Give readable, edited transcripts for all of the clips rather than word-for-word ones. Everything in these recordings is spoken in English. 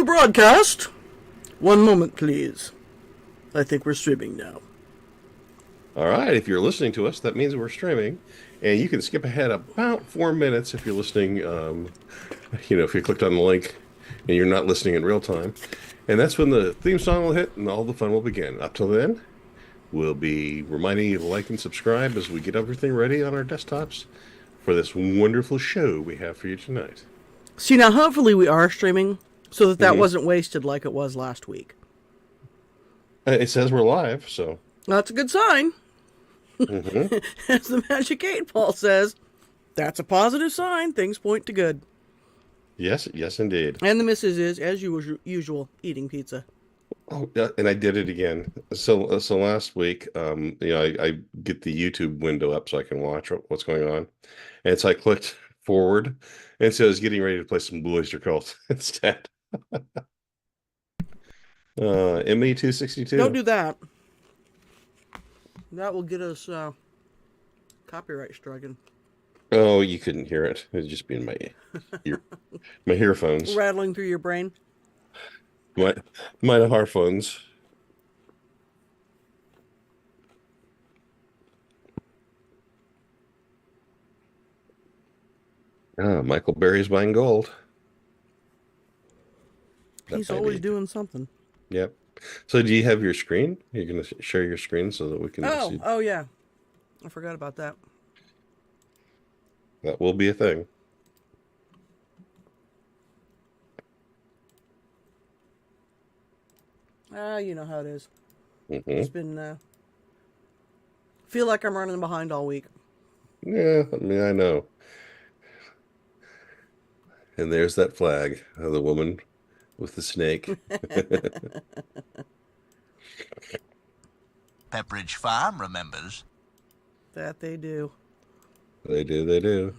broadcast. One moment, please. I think we're streaming now. All right, if you're listening to us, that means we're streaming. And you can skip ahead about 4 minutes if you're listening, if you clicked on the link and you're not listening in real time. And that's when the theme song will hit and all the fun will begin. Up till then, we'll be reminding you to like and subscribe as we get everything ready on our desktops for this wonderful show we have for you tonight. See, now hopefully we are streaming so that wasn't wasted like it was last week. It says we're live, so. That's a good sign. As the Magic 8 Ball says, that's a positive sign. Things point to good. Yes, indeed. And the missus is, as usual, eating pizza. Oh, and I did it again. So last week, I get the YouTube window up so I can watch what's going on. And so I clicked forward, and so I was getting ready to play some Blue Oyster Cult instead. ME262. Don't do that. That will get us copyright stricken. Oh, you couldn't hear it. It would just be in my earphones. Rattling through your brain. My earphones. Michael Berry's buying gold. He's always doing something. Yep. So do you have your screen? You're going to share your screen so that we can see? Oh, yeah. I forgot about that. That will be a thing. You know how it is. It's been... feel like I'm running behind all week. Yeah, I know. And there's that flag of the woman with the snake. Pepperidge Farm remembers. That they do. They do.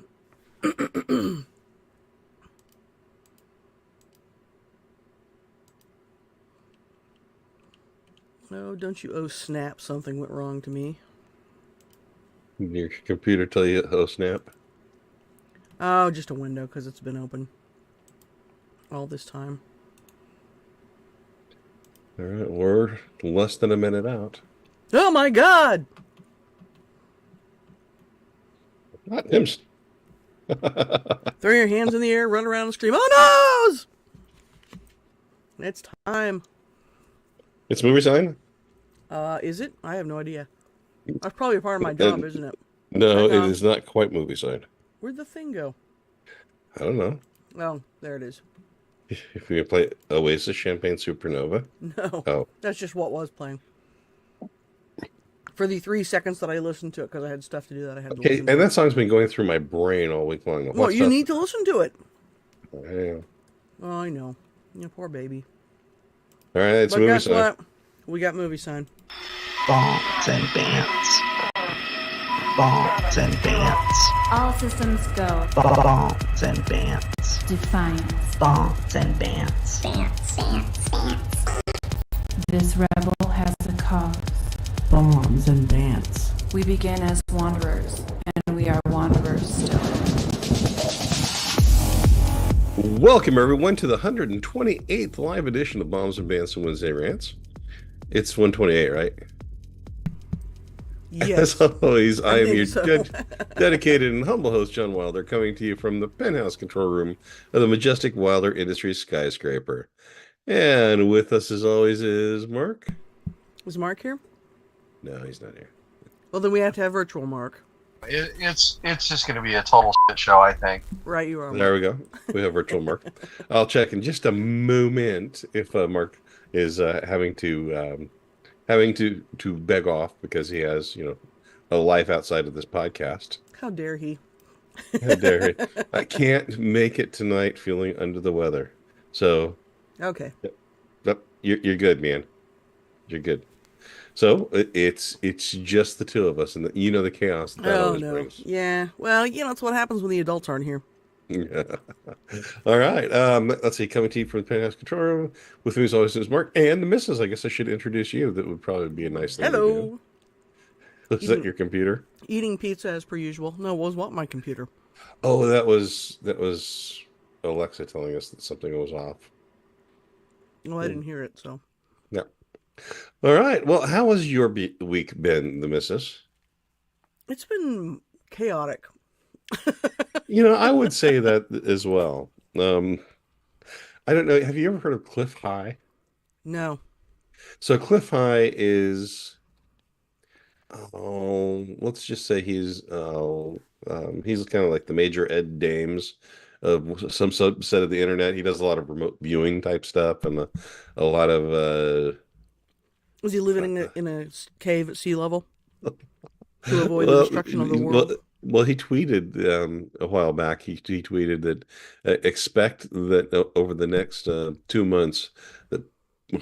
No, don't you snap, something went wrong to me. Did your computer tell you, oh, snap? Oh, just a window, because it's been open all this time. All right, we're less than a minute out. Oh, my God! Not him. Throw your hands in the air, run around and scream, oh, noes! It's time. It's movie sign? Is it? I have no idea. That's probably a part of my job, isn't it? No, it is not quite movie sign. Where'd the thing go? I don't know. Oh, there it is. If we can play Oasis Champagne Supernova. No. Oh. That's just what was playing. For the 3 seconds that I listened to it, because I had stuff to do that I had to listen to. And that song's been going through my brain all week long. Well, you need to listen to it. Yeah. Oh, I know. Yeah, poor baby. All right, it's movie sign. What? We got movie sign. Bants and Bants. Bants and Bants. All systems go. Bants and Bants. Defiance. Bants and Bants. This rebel has a cause. Bombs and Bants. We begin as wanderers, and we are wanderers still. Welcome, everyone, to the 128th live edition of Bombs and Bants and Wednesday Rants. It's 128, right? Yes. As always, I am your so. good, dedicated, and humble host, John Wilder, coming to you from the penthouse control room of the majestic Wilder Industries skyscraper. And with us, as always, is Mark. Is Mark here? No, he's not here. Well, then we have to have virtual Mark. It's just going to be a total shit show, I think. Right, you are. There we go. We have virtual Mark. I'll check in just a moment if Mark is having to beg off because he has, a life outside of this podcast. How dare he? How dare he? I can't make it tonight feeling under the weather. So, okay. Yep, you're good, man. You're good. So it's just the two of us, and the chaos that always brings. Yeah. Well, that's what happens when the adults aren't here. All right. Let's see. Coming to you from the penthouse control room with me as always is Mark and the missus. I guess I should introduce you. That would probably be a nice thing. Hello. To do. Is that your computer? Eating pizza as per usual. No, was what my computer? Oh, that was Alexa telling us that something was off. Well, I didn't hear it, so. Yeah. All right. Well, how has your week been, the missus? It's been chaotic. I would say that as well. I don't know. Have you ever heard of Cliff High? No. So Cliff High is, let's just say he's kind of like the Major Ed Dames of some subset of the internet. He does a lot of remote viewing type stuff and a lot of Was he living in a cave at sea level to avoid the well, destruction of the well, world? well, he tweeted a while back. He tweeted that expect that over the next 2 months that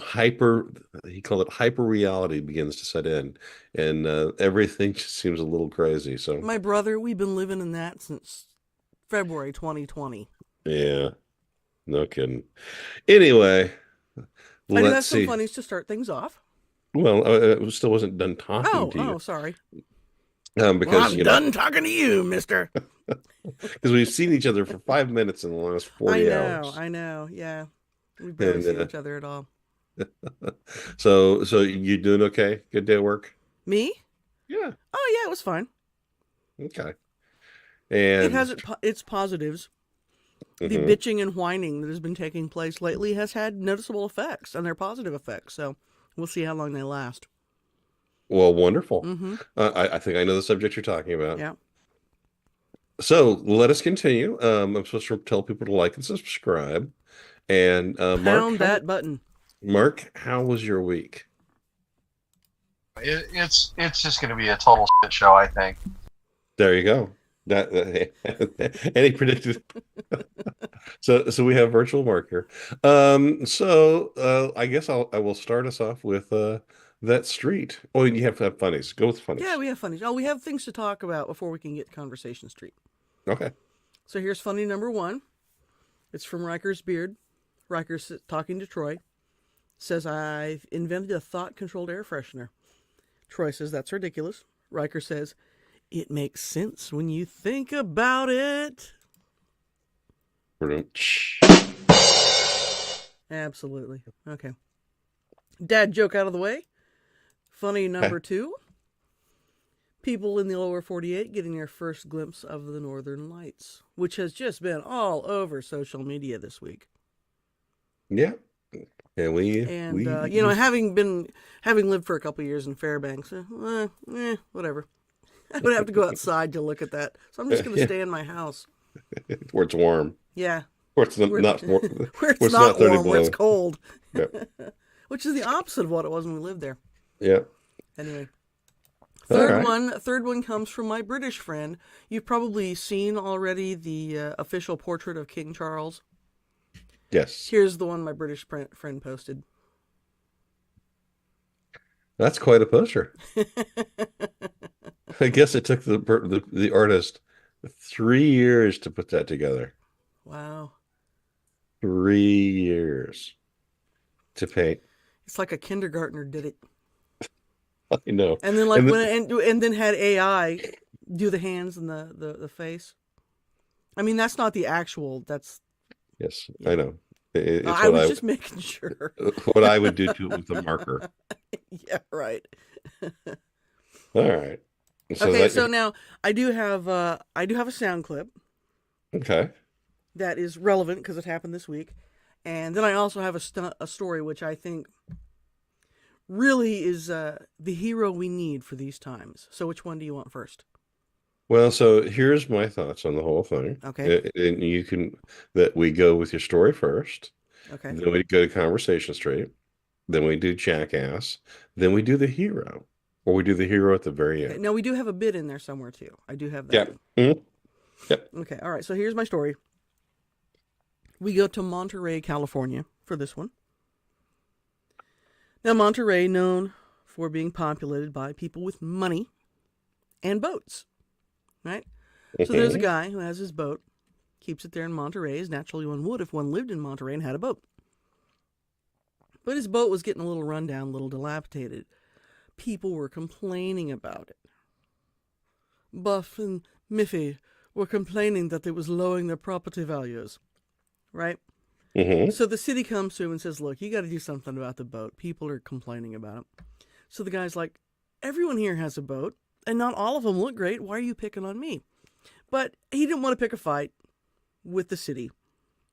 hyper he called it hyper reality begins to set in, and everything just seems a little crazy. So My brother, we've been living in that since February 2020. yeah, no kidding. Anyway, I do have let's some see. funnies to start things off. Well, I still wasn't done talking to you Sorry. Well, because I'm done talking to you, mister. because we've seen each other for 5 minutes in the last 40 hours. I know. Yeah. We barely And see each other at all. so you doing okay? Good day at work? Me? Yeah. Oh, yeah, it was fine. Okay. It And has its positives. The mhm. bitching and whining that has been taking place lately has had noticeable effects, and they're positive effects. So we'll see how long they last. Well, wonderful. Mm-hmm. I think I know the subject you're talking about. Yeah. So let us continue. I'm supposed to tell people to like and subscribe. And Pound that button. Mark, how was your week? It's just going to be a total shit show, I think. There you go. And he predicted. So we have virtual Mark here. I guess I will start us off with that street. Oh, you have to have funnies. Go with funnies. Yeah, we have funnies. Oh, we have things to talk about before we can get to Conversation Street. Okay. So here's funny number one. It's from Riker's Beard. Riker's talking to Troy. Says, I've invented a thought-controlled air freshener. Troy says, that's ridiculous. Riker says, it makes sense when you think about it. Absolutely. Okay. Dad joke out of the way. Funny number two. People in the lower 48 getting their first glimpse of the Northern Lights, which has just been all over social media this week. Yeah. And having lived for a couple of years in Fairbanks, whatever. I would have to go outside to look at that. So I'm just going to stay in my house. Where it's warm. Yeah. Where it's not warm. Where it's not warm, where it's cold. Yep. Which is the opposite of what it was when we lived there. Yeah. Anyway. Third one comes from my British friend. You've probably seen already the official portrait of King Charles. Yes. Here's the one my British friend posted. That's quite a poster. I guess it took the artist 3 years to put that together. Wow. 3 years to paint. It's like a kindergartner did it. I know. And then and then had AI do the hands and the face. I mean, that's not the actual. That's yes, yeah. I know. I was just making sure. What I would do to it with a marker. Yeah, right. All right. So now I do have a sound clip. Okay. That is relevant because it happened this week, and then I also have a story which I think really is the hero we need for these times. So which one do you want first? Well, so here's my thoughts on the whole thing. Okay. And you can that we go with your story first. Okay. Then we go to Conversation Street. Then we do Jackass. Then we do the hero, or we do the hero at the very end. Okay. Now we do have a bit in there somewhere too. I do have that. Yeah. Mm-hmm. Yep. Okay. All right. So here's my story. We go to Monterey, California for this one. Now, Monterey, known for being populated by people with money and boats, right? So there's a guy who has his boat, keeps it there in Monterey, as naturally one would if one lived in Monterey and had a boat. But his boat was getting a little rundown, a little dilapidated. People were complaining about it. Buff and Miffy were complaining that it was lowering their property values, right? Mm-hmm. So the city comes to him and says, look, you got to do something about the boat. People are complaining about it. So the guy's like, everyone here has a boat, and not all of them look great. Why are you picking on me? But he didn't want to pick a fight with the city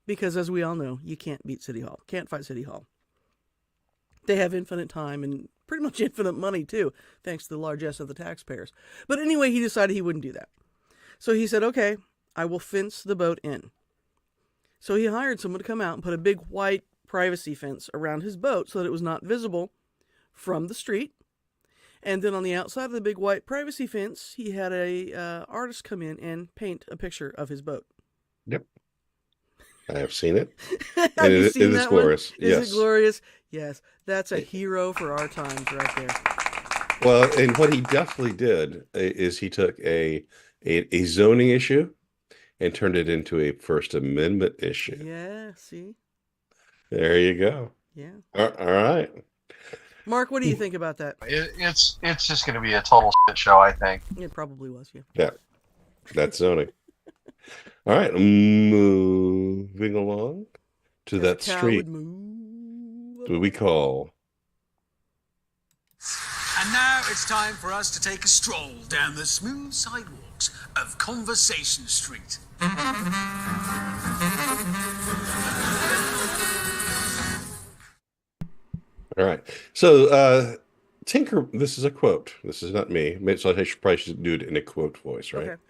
because, as we all know, you can't beat City Hall. Can't fight City Hall. They have infinite time and pretty much infinite money, too, thanks to the largesse of the taxpayers. But anyway, he decided he wouldn't do that. So he said, okay, I will fence the boat in. So he hired someone to come out and put a big white privacy fence around his boat so that it was not visible from the street. And then on the outside of the big white privacy fence, he had a artist come in and paint a picture of his boat. Yep. I have seen it. Have you seen it that is glorious. one? Is Yes. it glorious? Yes. That's a hero for our times right there. Well, and what he definitely did is he took a zoning issue and turned it into a First Amendment issue. Yeah, see? There you go. Yeah. All right. Mark, what do you think about that? It's just going to be a total shit show, I think. It probably was, yeah. Yeah. That's zoning. All right. Moving along to that As a cow street would move. that we call. And now it's time for us to take a stroll down the smooth sidewalks of Conversation Street. All right. So, Tinker, this is a quote. This is not me. So I should probably do it in a quote voice, right? Okay.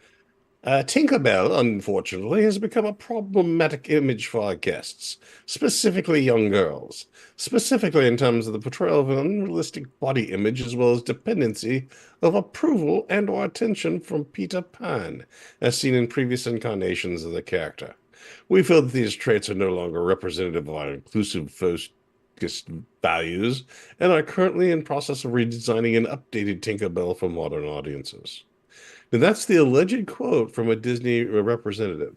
Tinkerbell, unfortunately, has become a problematic image for our guests, specifically young girls, specifically in terms of the portrayal of an unrealistic body image as well as dependency of approval and or attention from Peter Pan, as seen in previous incarnations of the character. We feel that these traits are no longer representative of our inclusive focused values and are currently in process of redesigning an updated Tinkerbell for modern audiences. Now, that's the alleged quote from a Disney representative.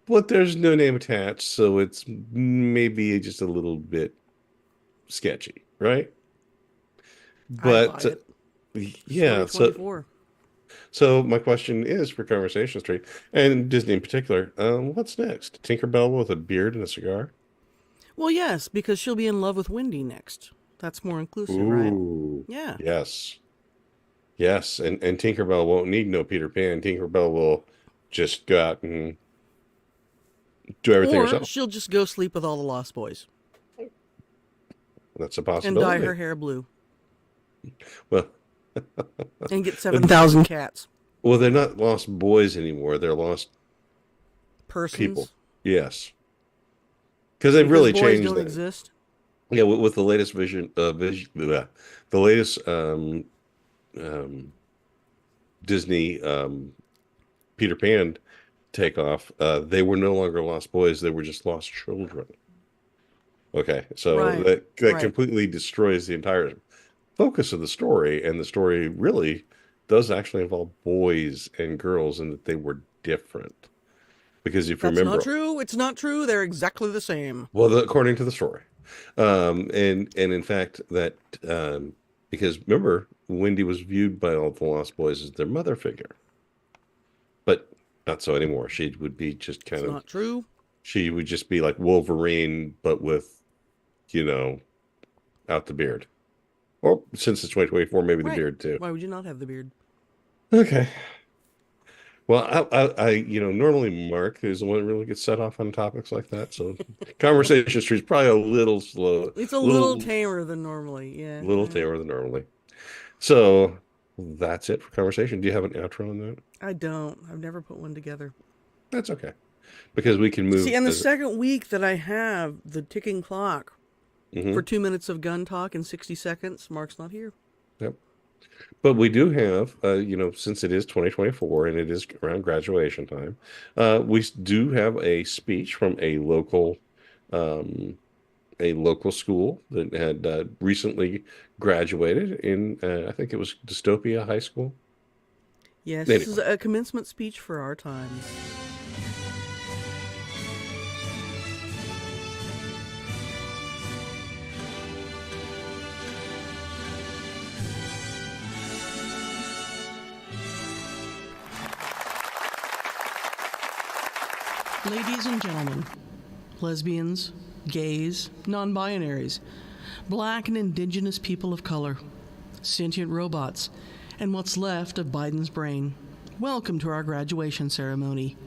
But there's no name attached, so it's maybe just a little bit sketchy, right? But I buy it. yeah, so 2024. so my question is for Conversation Street and Disney in particular, what's next? Tinkerbell with a beard and a cigar? Well, yes, because she'll be in love with Wendy next. That's more inclusive, right? Ooh, Yeah. yes. Yes, and Tinkerbell won't need no Peter Pan. Tinkerbell will just go out and do everything Or herself. she'll just go sleep with all the Lost Boys That's a and possibility. dye her hair blue Well, and get 7,000 cats. well, they're not lost boys anymore. They're lost Persons. people. Yes, because they've Because really boys changed don't that. exist. Yeah, with the latest the latest Disney Peter Pan takeoff, they were no longer lost boys, they were just lost children. Okay, so Right, that right. completely destroys the entire focus of the story, and the story really does actually involve boys and girls and that they were different. Because if you That's remember, not true. It's not true. They're exactly the same. well, according to the story, and in fact that because remember, Wendy was viewed by all the Lost Boys as their mother figure, but not so anymore. She would be just kind It's of not true. she would just be like Wolverine, but with out the beard. Or since it's 2024, maybe the Right. beard too. Why would you not have the beard? Okay. Well, I normally Mark is the one that really gets set off on topics like that. So Conversation Street's probably a little slow. It's a little tamer than normally. Yeah. Little tamer than normally. So that's it for conversation. Do you have an outro on that? I don't. I've never put one together. That's okay. Because we can move. See, and the second week that I have the ticking clock for 2 minutes of gun talk in 60 seconds, Mark's not here. Yep. But we do have, since it is 2024 and it is around graduation time, we do have a speech from a local school that had recently graduated in, I think it was Dystopia High School. Yes, Anyway. this is a commencement speech for our times. Ladies and gentlemen, lesbians, gays, non-binaries, black and indigenous people of color, sentient robots, and what's left of Biden's brain. Welcome to our graduation ceremony,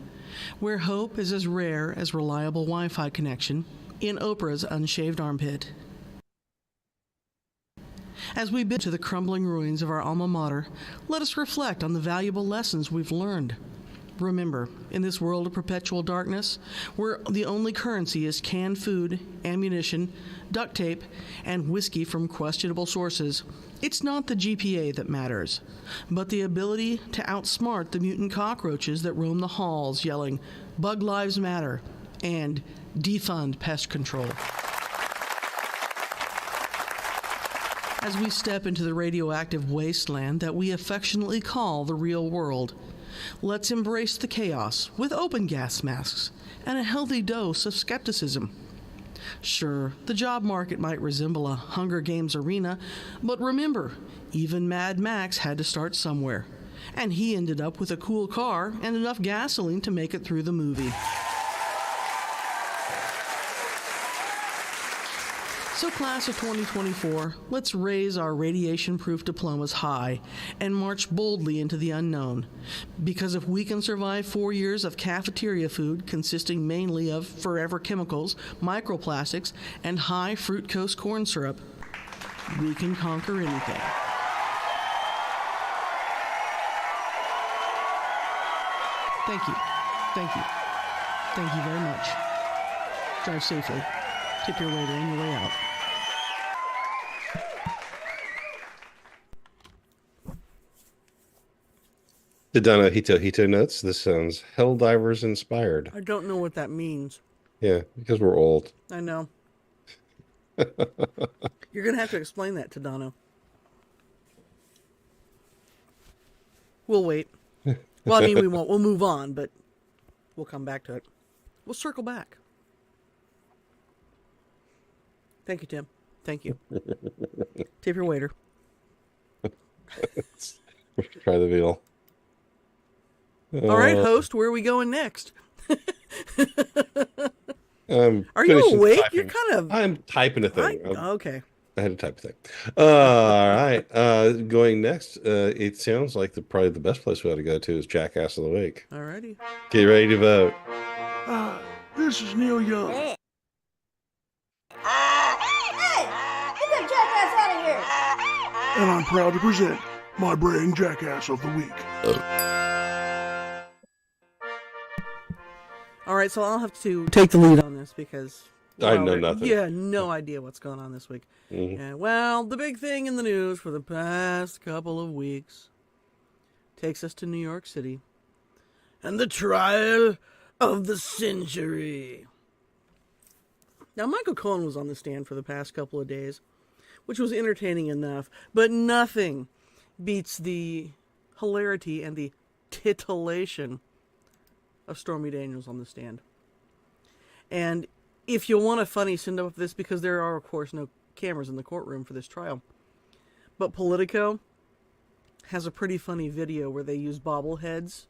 where hope is as rare as reliable Wi-Fi connection in Oprah's unshaved armpit. As we bid to the crumbling ruins of our alma mater, let us reflect on the valuable lessons we've learned. Remember, in this world of perpetual darkness, where the only currency is canned food, ammunition, duct tape, and whiskey from questionable sources, it's not the GPA that matters, but the ability to outsmart the mutant cockroaches that roam the halls yelling, "Bug Lives Matter," and "Defund pest control." As we step into the radioactive wasteland that we affectionately call the real world, let's embrace the chaos with open gas masks and a healthy dose of skepticism. Sure, the job market might resemble a Hunger Games arena, but remember, even Mad Max had to start somewhere, and he ended up with a cool car and enough gasoline to make it through the movie. So class of 2024, let's raise our radiation-proof diplomas high and march boldly into the unknown. Because if we can survive 4 years of cafeteria food consisting mainly of forever chemicals, microplastics, and high fructose corn syrup, we can conquer anything. Thank you. Thank you. Thank you very much. Drive safely. Tip your waiter on your way out. The Donna Hito notes, this sounds Helldivers inspired. I don't know what that means. Yeah, because we're old. I know. You're going to have to explain that to Dono. We'll wait. Well, I mean, we won't. We'll move on, but we'll come back to it. We'll circle back. Thank you, Tim. Thank you. Tip your waiter. Try the veal. All right, host, where are we going next? Are you awake? Typing. You're kind of... I'm typing a thing. Okay. I had to type a thing. All right. Going next, it sounds like probably the best place we ought to go to is Jackass of the Week. All righty. Get ready to vote. This is Neil Young. Hey, get that jackass out of here! And I'm proud to present my braying Jackass of the Week. All right, so I'll have to take the lead on this because... I know nothing. Yeah, no idea what's going on this week. Mm-hmm. Yeah, well, the big thing in the news for the past couple of weeks takes us to New York City and the trial of the century. Now, Michael Cohen was on the stand for the past couple of days, which was entertaining enough, but nothing beats the hilarity and the titillation of Stormy Daniels on the stand. And if you want a funny send-up of this, because there are, of course, no cameras in the courtroom for this trial, but Politico has a pretty funny video where they use bobbleheads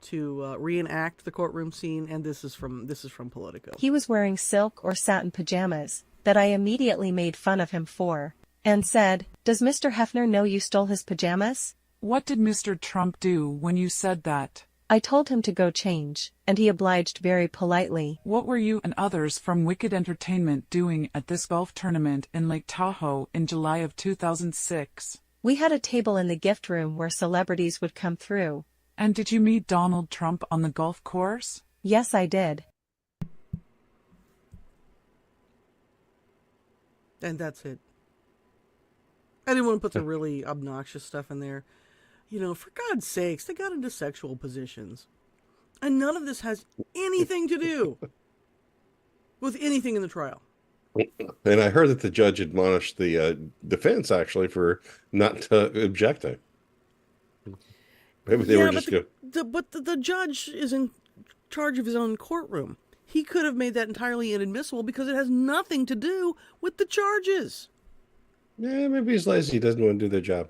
to reenact the courtroom scene, and this is from Politico. He was wearing silk or satin pajamas that I immediately made fun of him for, and said, "Does Mr. Hefner know you stole his pajamas?" What did Mr. Trump do when you said that? I told him to go change, and he obliged very politely. What were you and others from Wicked Entertainment doing at this golf tournament in Lake Tahoe in July of 2006? We had a table in the gift room where celebrities would come through. And did you meet Donald Trump on the golf course? Yes, I did. And that's it. I didn't want to put some really obnoxious stuff in there. You know, for God's sakes, they got into sexual positions. And none of this has anything to do with anything in the trial. And I heard that the judge admonished the defense, actually, for not objecting. Maybe they were just going... But the judge is in charge of his own courtroom. He could have made that entirely inadmissible because it has nothing to do with the charges. Yeah, maybe he's lazy. He doesn't want to do their job.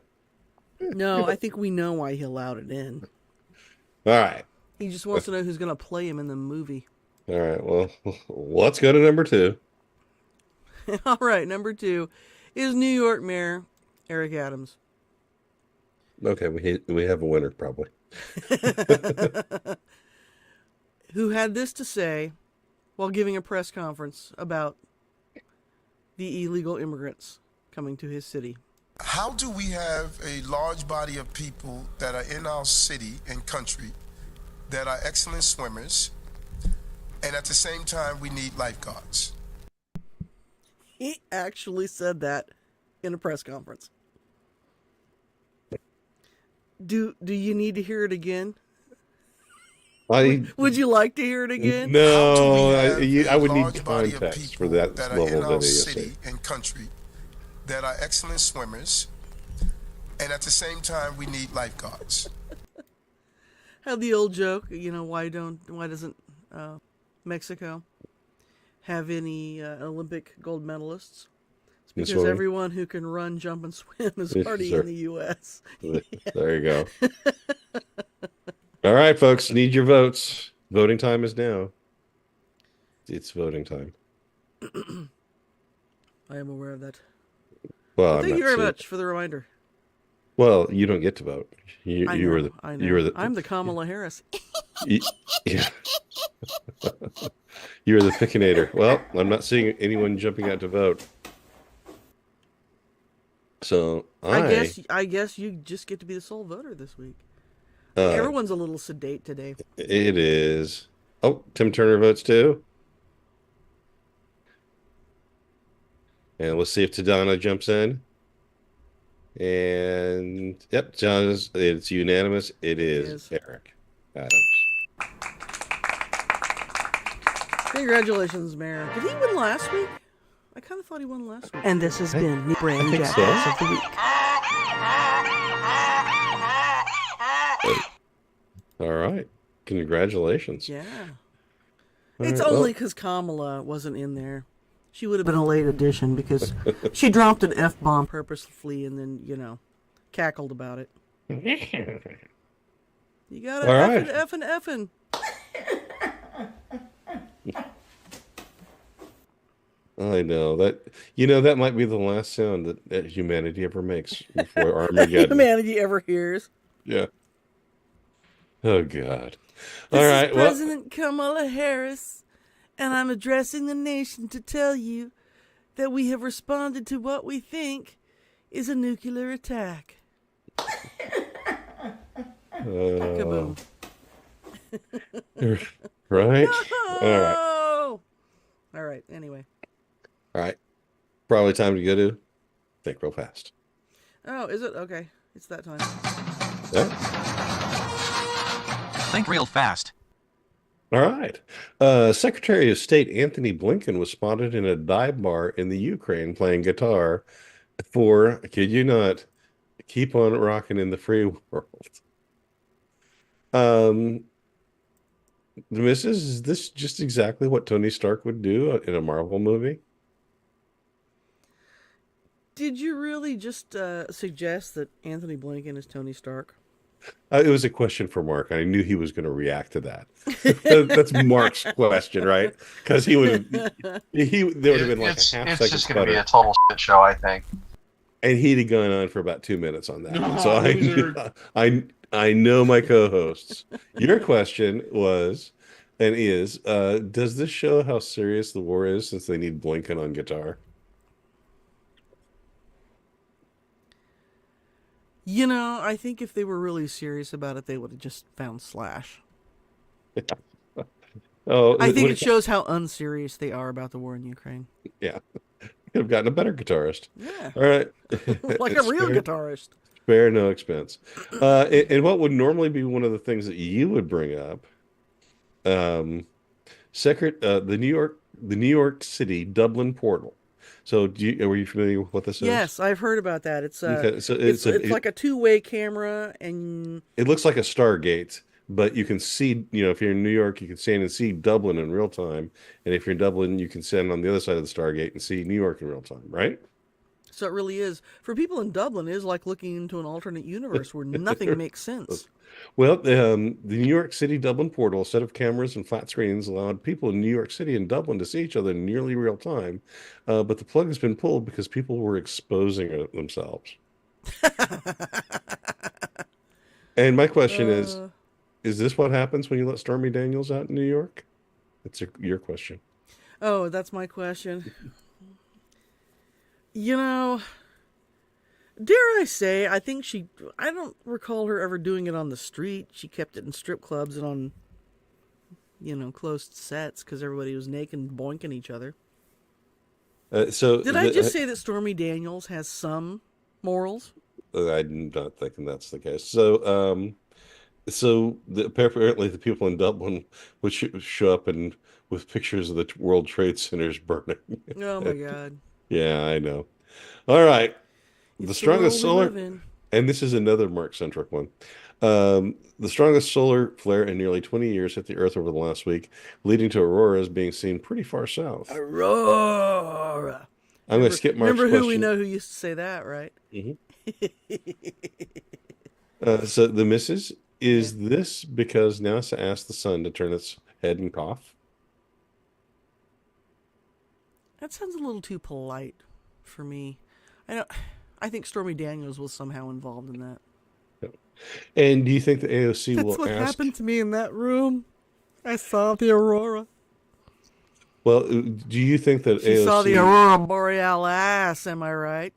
No, I think we know why he allowed it in. All right. He just wants to know who's going to play him in the movie. All right. Well, let's go to number two. All right, number 2 is New York Mayor Eric Adams. Okay, we have a winner probably. Who had this to say while giving a press conference about the illegal immigrants coming to his city. How do we have a large body of people that are in our city and country that are excellent swimmers, and at the same time we need lifeguards? He actually said that in a press conference. Do you need to hear it again? Would you like to hear it again? No, I would need context for that that level are in our of city idiocy. and country that are excellent swimmers, and at the same time we need lifeguards. How the old joke, why doesn't Mexico have any Olympic gold medalists? It's because everyone who can run, jump, and swim is already in the U.S. There you go. All right, folks, need your votes. Voting time is now. It's voting time. I am aware of that. Well, thank you very much for the reminder. Well, you don't get to vote. You were the. I know. You were the. I'm the Kamala Harris. Yeah. You're the pickinator. Well, I'm not seeing anyone jumping out to vote. So I guess you just get to be the sole voter this week. Everyone's a little sedate today. It is. Oh, Tim Turner votes too. And let's see if Tadana jumps in. And yep, John, it's unanimous. It is Eric Adams. Congratulations, Mayor. Did he win last week? I kind of thought he won last week. And this has been the Brain Jackass of the Week. All right. Congratulations. Yeah. It's only because Kamala wasn't in there. She would have been a late addition because she dropped an F-bomb purposefully and then, cackled about it. You got to F and F-and. I know that might be the last sound that humanity ever makes before Armageddon. Humanity ever hears. Yeah. Oh God. All right. President Kamala Harris, and I'm addressing the nation to tell you that we have responded to what we think is a nuclear attack. Kaboom. Right? No! All right. Anyway. All right. Probably time to go to Think Real Fast. Oh, is it? Okay. It's that time. Yeah. Think real fast. All right. Secretary of State Anthony Blinken was spotted in a dive bar in the Ukraine playing guitar for, I kid you not, Keep on Rocking in the Free World. Mrs., is this just exactly what Tony Stark would do in a Marvel movie? Did you really just suggest that Anthony Blinken is Tony Stark? It was a question for Mark. I knew he was going to react to that. That's Mark's question, right? Because there would have been like a half second. It's just going to be a total shit show, I think. And he'd have gone on for about 2 minutes on that. So I know my co-hosts. Your question was and is, does this show how serious the war is since they need Blinken on guitar? I think if they were really serious about it, they would have just found Slash. I think it shows how unserious they are about the war in Ukraine. Yeah. Could have gotten a better guitarist. Yeah. All right. Like a real guitarist. Spare no expense. And what would normally be one of the things that you would bring up, the New York City Dublin portal. So, were you familiar with what this is? Yes, I've heard about that. It's like a two-way camera, and it looks like a Stargate, but you can see, if you're in New York, you can stand and see Dublin in real time, and if you're in Dublin, you can stand on the other side of the Stargate and see New York in real time, right? So it really is. For people in Dublin, it is like looking into an alternate universe where nothing makes sense. Well, the New York City Dublin portal, a set of cameras and flat screens, allowed people in New York City and Dublin to see each other in nearly real time. But the plug has been pulled because people were exposing themselves. And my question is this what happens when you let Stormy Daniels out in New York? That's your question. Oh, that's my question. You know, dare I say, I don't recall her ever doing it on the street. She kept it in strip clubs and on, closed sets because everybody was naked and boinking each other. Did I just say that Stormy Daniels has some morals? I'm not thinking that's the case. Apparently the people in Dublin would show up and with pictures of the World Trade Centers burning. Oh my God. Yeah, I know. All right. The strongest solar, in. and this is another Mark-centric one. The strongest solar flare in nearly 20 years hit the Earth over the last week, leading to auroras being seen pretty far south. Aurora. I'm going to skip Mark's question. Remember who we know who used to say that, right? So the missus, is this because NASA asked the sun to turn its head and cough? That sounds a little too polite for me. I think Stormy Daniels was somehow involved in that. And do you think the AOC will That's what ask? happened to me in that room. I saw the aurora. Well, do you think that She AOC saw the aurora borealis? Am I right?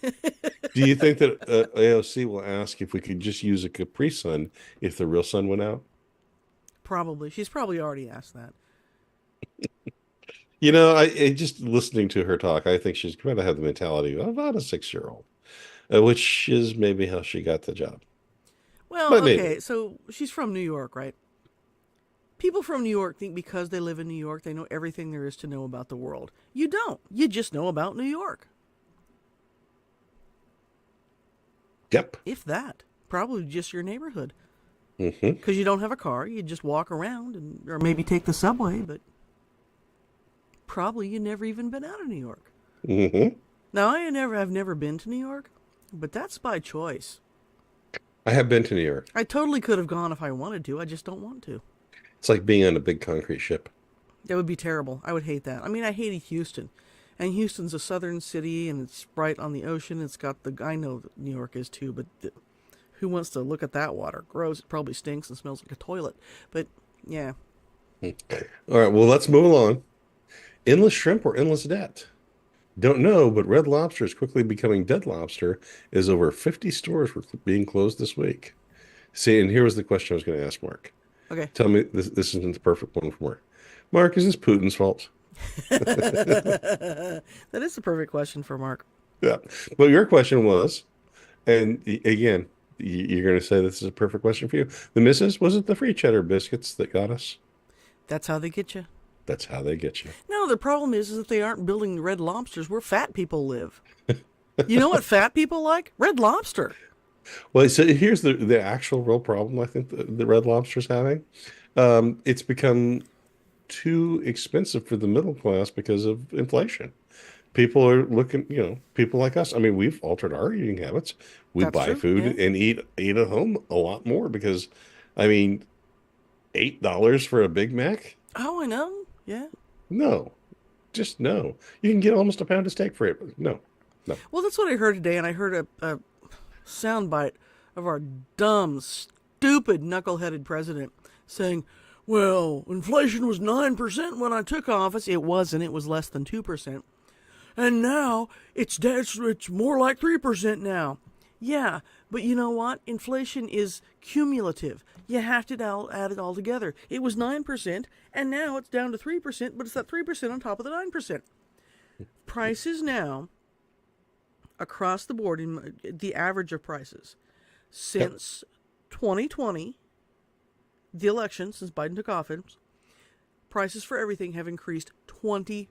Do you think that AOC will ask if we could just use a Capri Sun if the real sun went out? Probably. She's probably already asked that. I just listening to her talk, I think she's going to have the mentality of about a 6-year-old, which is maybe how she got the job. Well, okay, so she's from New York, right? People from New York think because they live in New York, they know everything there is to know about the world. You don't. You just know about New York. Yep. If that. Probably just your neighborhood. Mm-hmm. Because you don't have a car. You just walk around or maybe take the subway, but probably you never even been out of New York. Mm-hmm. Now, I've never been to New York, but that's by choice. I have been to New York. I totally could have gone if I wanted to. I just don't want to. It's like being on a big concrete ship. That would be terrible. I would hate that. I mean, I hated Houston. And Houston's a southern city, and it's right on the ocean. It's got I know that New York is too, but who wants to look at that water? Gross. It probably stinks and smells like a toilet. But, yeah. All right, well, let's move along. Endless shrimp or endless debt? Don't know, but Red Lobster is quickly becoming Dead Lobster as over 50 stores were being closed this week. See, and here was the question I was going to ask Mark. Okay. Tell me, this isn't the perfect one for Mark. Mark, is this Putin's fault? That is the perfect question for Mark. Yeah. But your question was, and again, you're going to say this is a perfect question for you. The missus, was it the free cheddar biscuits that got us? That's how they get you. That's how they get you. No, the problem is that they aren't building Red Lobsters where fat people live. You know what fat people like? Red Lobster. Well, so here's the actual real problem I think the Red Lobster's having. It's become too expensive for the middle class because of inflation. People are looking, people like us. I mean, we've altered our eating habits. We That's buy true, food yeah. and eat at home a lot more because, I mean, $8 for a Big Mac? Oh, I know. Yeah. No, just no. You can get almost a pound of steak for it. But no. Well, that's what I heard today, and I heard a soundbite of our dumb, stupid, knuckleheaded president saying, well, inflation was 9% when I took office. It wasn't. It was less than 2%. And now it's more like 3% now. Yeah, but you know what? Inflation is cumulative. You have to add it all together. It was 9%, and now it's down to 3%, but it's that 3% on top of the 9%. Prices now, across the board, in the average of prices, since 2020, the election, since Biden took office, prices for everything have increased 20%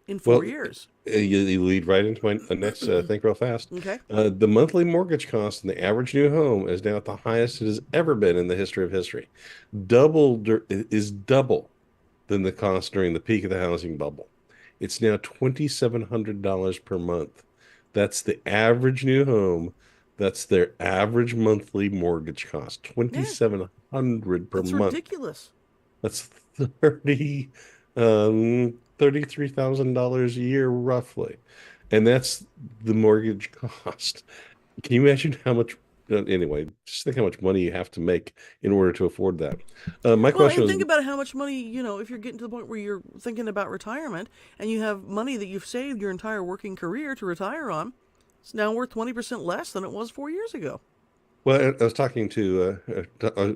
in 4 years. You lead right into my next think real fast. Okay. The monthly mortgage cost in the average new home is now at the highest it has ever been in the history of history. Double than the cost during the peak of the housing bubble. It's now $2,700 per month. That's the average new home. That's their average monthly mortgage cost. Yeah, 2,700 per that's month. ridiculous. That's 33,000 dollars a year roughly. And that's the mortgage cost. Can you imagine how much anyway, just think how much money you have to make in order to afford that. My Well, question and is, think about how much money, if you're getting to the point where you're thinking about retirement and you have money that you've saved your entire working career to retire on, it's now worth 20% less than it was 4 years ago. well, I was talking to,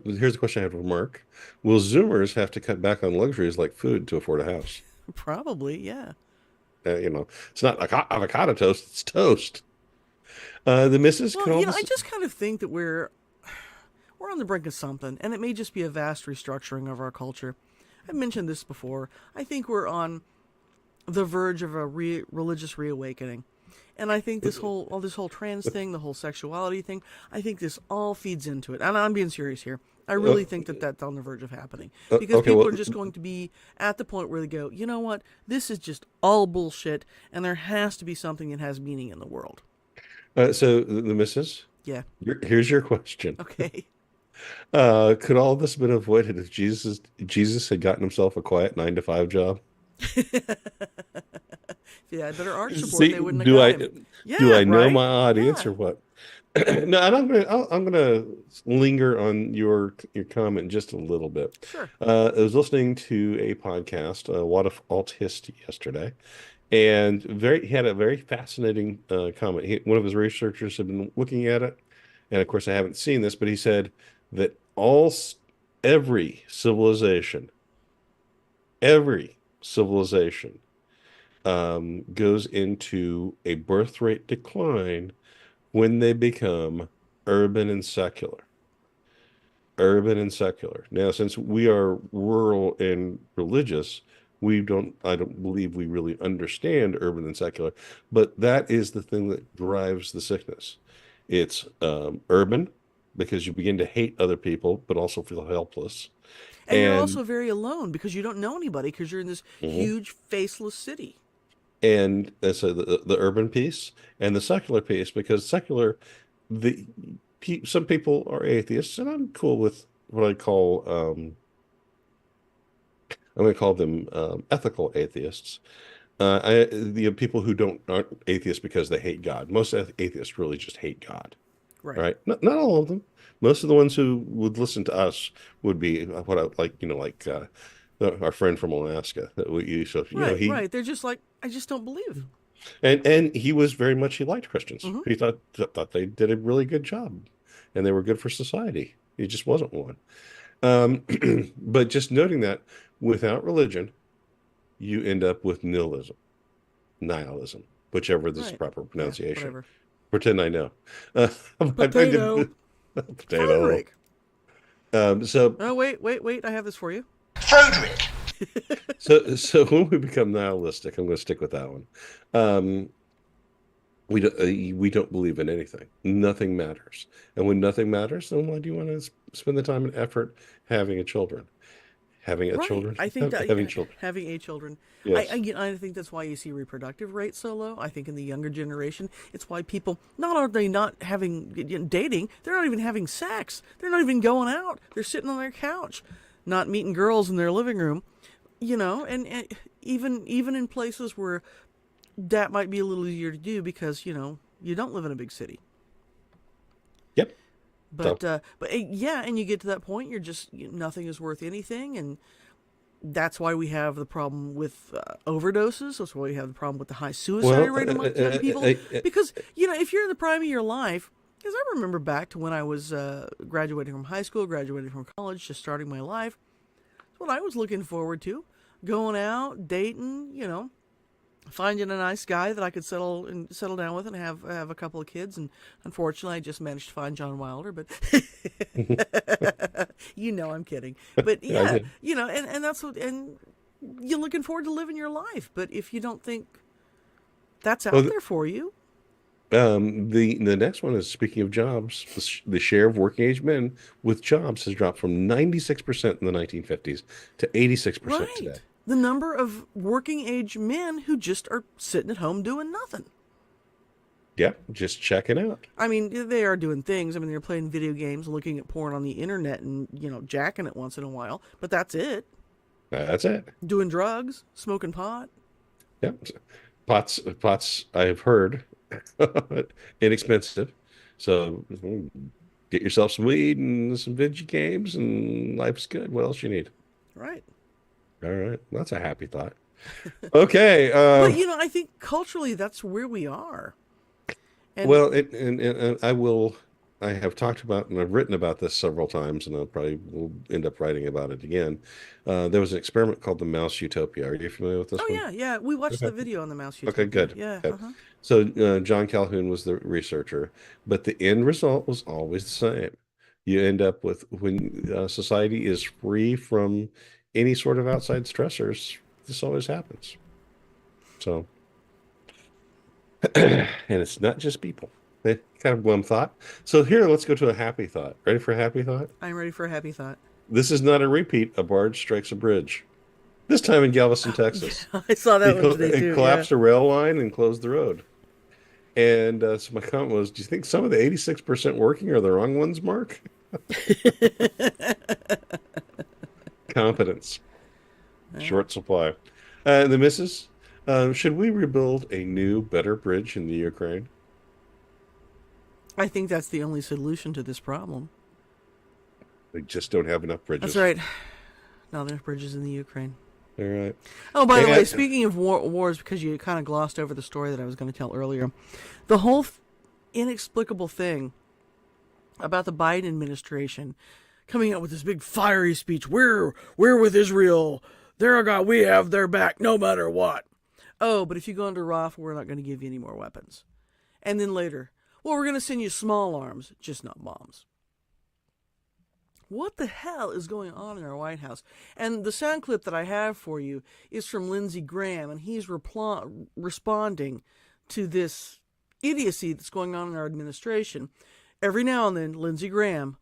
here's a question I have for Mark. Will Zoomers have to cut back on luxuries like food to afford a house? Probably, yeah. It's not like avocado toast, it's toast. The missus Well, can all I just kind of think that we're on the brink of something, and it may just be a vast restructuring of our culture. I've mentioned this before. I think we're on the verge of a religious reawakening. And I think this whole trans thing, the whole sexuality thing, I think this all feeds into it. And I'm being serious here. I really think that that's on the verge of happening. Because people are just going to be at the point where they go, you know what, this is just all bullshit, and there has to be something that has meaning in the world. So the missus, Yeah. here's your question. Okay. Could all this have been avoided if Jesus had gotten himself a quiet 9 to 5 job? If you had better arch support, See, they wouldn't have got him. do I know right? my audience Yeah. or what? No, and I'm gonna linger on your comment just a little bit. Sure. I was listening to a podcast, What If Alt Hist yesterday, and he had a very fascinating comment. One of his researchers had been looking at it, and of course I haven't seen this, but he said that every civilization goes into a birth rate decline when they become urban and secular. Urban and secular. Now, since we are rural and religious, I don't believe we really understand urban and secular, but that is the thing that drives the sickness. It's urban because you begin to hate other people, but also feel helpless. And you're also very alone because you don't know anybody because you're in this huge faceless city. And so the urban piece and the secular piece, because some people are atheists, and I'm cool with what I'm going to call them ethical atheists. The people who aren't atheists because they hate God. Most atheists really just hate God. Right? Not all of them. Most of the ones who would listen to us would be what I like, our friend from Alaska. Right. They're just like, I just don't believe. And he liked Christians. He thought they did a really good job, and they were good for society. He just wasn't one. But just noting that without religion, you end up with nihilism, whichever this is proper pronunciation. Yeah, Pretend I know. Potato. Potato. Oh, wait. I have this for you. Frederick. So when we become nihilistic, I'm going to stick with that one. We don't believe in anything. Nothing matters. And when nothing matters, then why do you want to spend the time and effort having a children? Having children? I think having children. Having a children. Yes. I think that's why you see reproductive rates so low. I think in the younger generation, it's why people, not dating, they're not even having sex. They're not even going out. They're sitting on their couch, not meeting girls in their living room, and even in places where that might be a little easier to do because, you don't live in a big city. Yep. But and you get to that point, you're just, nothing is worth anything, and that's why we have the problem with overdoses. That's why we have the problem with the high suicide rate among young people. Because, if you're in the prime of your life, because I remember back to when I was graduating from high school, graduating from college, just starting my life, that's what I was looking forward to. Going out, dating, finding a nice guy that I could settle down with and have a couple of kids. And unfortunately, I just managed to find John Wilder, but I'm kidding. But yeah, and that's what, and you're looking forward to living your life. But if you don't think that's out there for you. The next one is, speaking of jobs, the share of working age men with jobs has dropped from 96% in the 1950s to 86% today. the number of working age men who just are sitting at home doing nothing. Yep, just checking out. I mean, they are doing things. I mean, they're playing video games, looking at porn on the internet, and, jacking it once in a while. But that's it. That's it. Doing drugs, smoking pot. Yep. Pots, I've heard, inexpensive. So get yourself some weed and some video games, and life's good. What else you need? Right. All right. That's a happy thought. Okay. But, I think culturally that's where we are. And well, I have talked about and I've written about this several times, and I probably will end up writing about it again. There was an experiment called the Mouse Utopia. Are you familiar with this one? Yeah. We watched the video on the Mouse Utopia. Okay, good. Yeah. Okay. So John Calhoun was the researcher, but the end result was always the same. You end up with, when society is free from any sort of outside stressors, this always happens. So, and it's not just people. Kind of glum thought. So here, let's go to a happy thought. Ready for a happy thought? I'm ready for a happy thought. This is not a repeat. A barge strikes a bridge. This time in Galveston, Texas. I saw that one today too. It collapsed a rail line and closed the road. And so my comment was, do you think some of the 86% working are the wrong ones, Mark? Competence. Short supply. The missus, should we rebuild a new, better bridge in the Ukraine? I think that's the only solution to this problem. They just don't have enough bridges. That's right. Not enough bridges in the Ukraine. All right. Oh, by the way, speaking of wars, because you kind of glossed over the story that I was going to tell earlier, the whole inexplicable thing about the Biden administration coming out with this big fiery speech, we're with Israel, we have their back no matter what. Oh, but if you go into Rafah, we're not going to give you any more weapons. And then later, well, we're going to send you small arms, just not bombs. What the hell is going on in our White House? And the sound clip that I have for you is from Lindsey Graham, and he's responding to this idiocy that's going on in our administration. Every now and then, Lindsey Graham,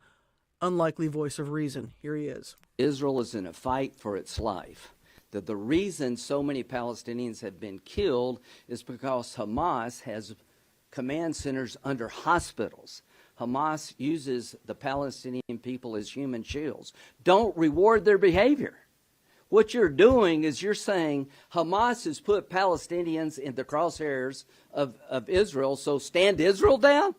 unlikely voice of reason. Here he is. Israel is in a fight for its life. That the reason so many Palestinians have been killed is because Hamas has command centers under hospitals. Hamas uses the Palestinian people as human shields. Don't reward their behavior. What you're doing is you're saying Hamas has put Palestinians in the crosshairs of Israel, so stand Israel down?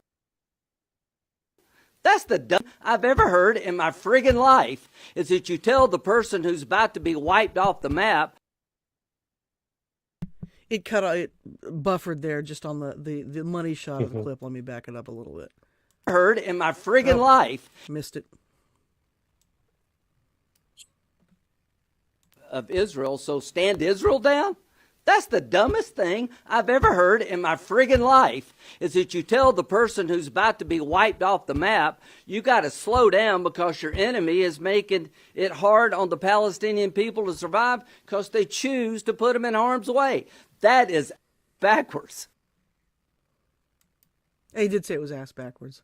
That's the dumbest I've ever heard in my friggin' life, is that you tell the person who's about to be wiped off the map. It buffered there just on the money shot of the clip. Let me back it up a little bit. Heard in my friggin' life. Missed it. Of Israel, so stand Israel down? That's the dumbest thing I've ever heard in my friggin' life, is that you tell the person who's about to be wiped off the map, you got to slow down because your enemy is making it hard on the Palestinian people to survive because they choose to put them in harm's way. That is backwards. He did say it was ass backwards,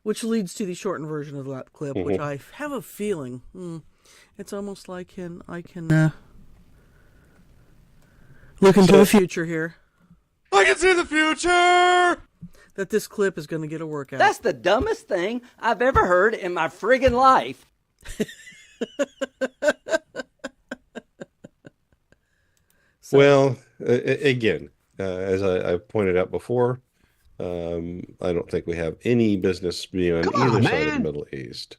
which leads to the shortened version of that clip, which I have a feeling it's almost like I can look into the future here. I can see the future! That this clip is going to get a workout. That's the dumbest thing I've ever heard in my friggin' life. Well, again, as I've pointed out before, I don't think we have any business being on either side of the Middle East,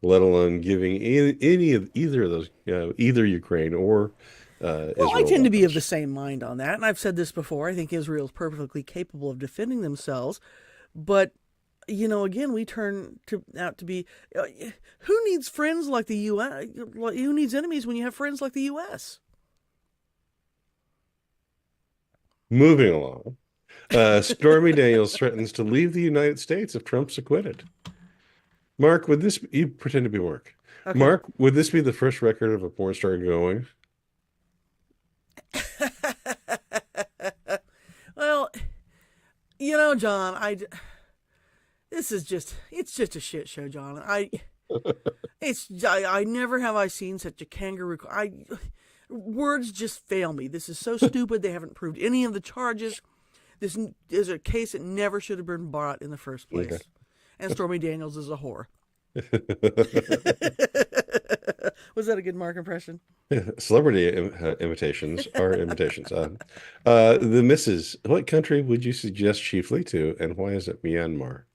let alone giving either of those, either Ukraine or Israel. Well, I tend to be of the same mind on that, and I've said this before. I think Israel is perfectly capable of defending themselves, but again, we turn out to be. Who needs friends like the U.S.? Who needs enemies when you have friends like the U.S.? Moving along, Stormy Daniels threatens to leave the United States if Trump's acquitted. Mark, you pretend to be Mark. Okay. Mark, would this be the first record of a porn star going? Well, John, it's just a shit show, John. I never have I seen such a kangaroo. Words just fail me. This is so stupid. They haven't proved any of the charges. This is a case that never should have been brought in the first place. Okay. And Stormy Daniels is a whore. Was that a good Mark impression? Celebrity imitations are imitations. The missus, what country would you suggest she flee to, and why is it Myanmar?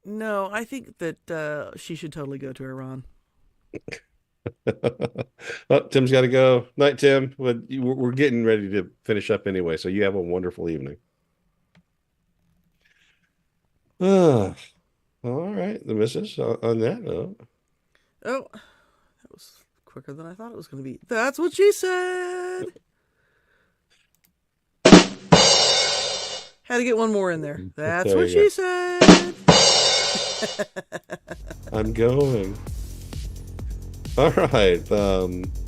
No, I think that she should totally go to Iran. Oh, Tim's got to go. Night, Tim. We're getting ready to finish up anyway, so you have a wonderful evening. All right, the missus on that note. Oh, that was quicker than I thought it was going to be. That's what she said. Had to get one more in there. That's what she said. I'm going. All right.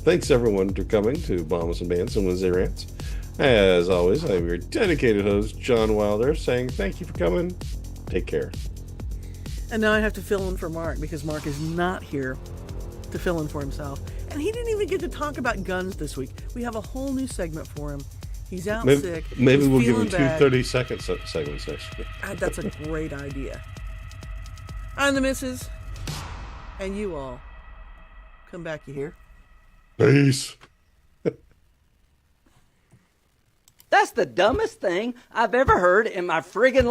Thanks everyone for coming to Bombs and Bants and Wednesday Rants. As always, I'm your dedicated host, John Wilder, saying thank you for coming. Take care. And now I have to fill in for Mark because Mark is not here to fill in for himself. And he didn't even get to talk about guns this week. We have a whole new segment for him. He's out sick. Maybe we'll give him 2 30-second segments next week. That's a great idea. I'm the missus. And you all. Come back, you hear? Peace. That's the dumbest thing I've ever heard in my friggin'